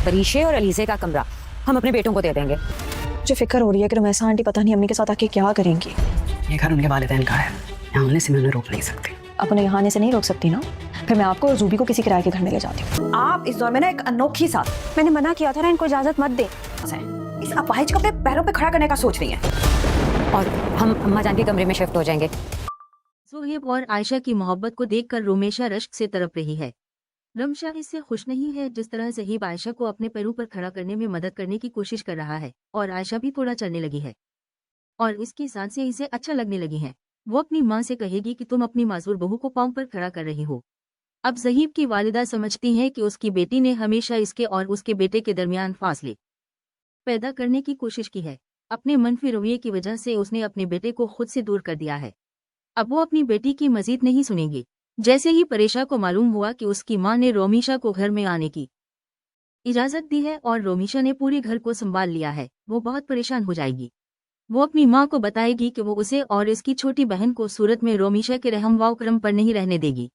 परीशे और अलीजे का कमरा हम अपने बेटों को दे देंगे। मुझे फिक्र हो रही है कि रमैसा आंटी पता नहीं अम्मी के साथ आके क्या करेंगी। ये घर उनके वालिदैन का है, यहाँ आने से मैं उन्हें रोक नहीं सकती। अब उन्हें यहाँ आने से नहीं रोक सकती ना, फिर मैं आपको और जूबी को किसी किराए के घर में ले जाती हूँ। आप इस दौर में ना एक अनोखी साथ, मैंने मना किया था ना, इनको इजाजत मत दे। इस अपाहिज को अपने पैरों पे खड़ा करने का सोच रही है। और हम अम्मा जान के कमरे में शिफ्ट हो जाएंगे। सोहेब और आयशा की मोहब्बत को देखकर रोमेशा रश्क से तड़प रही है। रमशा इससे खुश नहीं है जिस तरह ज़हीब आयशा को अपने पैरों पर खड़ा करने में मदद करने की कोशिश कर रहा है, और आयशा भी थोड़ा चलने लगी है और इसकी सांसें इसे अच्छा लगने लगी हैं। वो अपनी माँ से कहेगी कि तुम अपनी मासूर बहू को पाँव पर खड़ा कर रही हो। अब ज़हीब की वालिदा समझती हैं कि उसकी बेटी ने हमेशा इसके और उसके बेटे के दरमियान फासले पैदा करने की कोशिश की है। अपने मनफी रवैये की वजह से उसने अपने बेटे को खुद से दूर कर दिया है। अब वो अपनी बेटी की मजीद नहीं सुनेगी। जैसे ही परेशा को मालूम हुआ कि उसकी मां ने रोमीशा को घर में आने की इजाजत दी है और रोमीशा ने पूरे घर को संभाल लिया है, वो बहुत परेशान हो जाएगी। वो अपनी मां को बताएगी कि वो उसे और इसकी छोटी बहन को सूरत में रोमीशा के रहम व करम पर नहीं रहने देगी।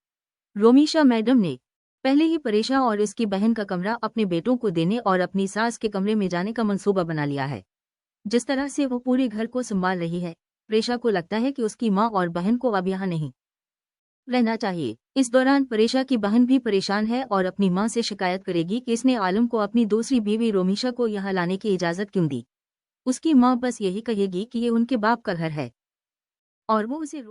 रोमीशा मैडम ने पहले ही परेशा और इसकी बहन का कमरा अपने बेटों को देने और अपनी सास के कमरे में जाने का मंसूबा बना लिया है। जिस तरह से वो पूरे घर को संभाल रही है, परेशा को लगता है कि उसकी माँ और बहन को अब यहाँ नहीं रहना चाहिए। इस दौरान परेशा की बहन भी परेशान है और अपनी मां से शिकायत करेगी कि इसने आलम को अपनी दूसरी बीवी रोमीशा को यहाँ लाने की इजाजत क्यों दी। उसकी मां बस यही कहेगी कि ये उनके बाप का घर है और वो उसे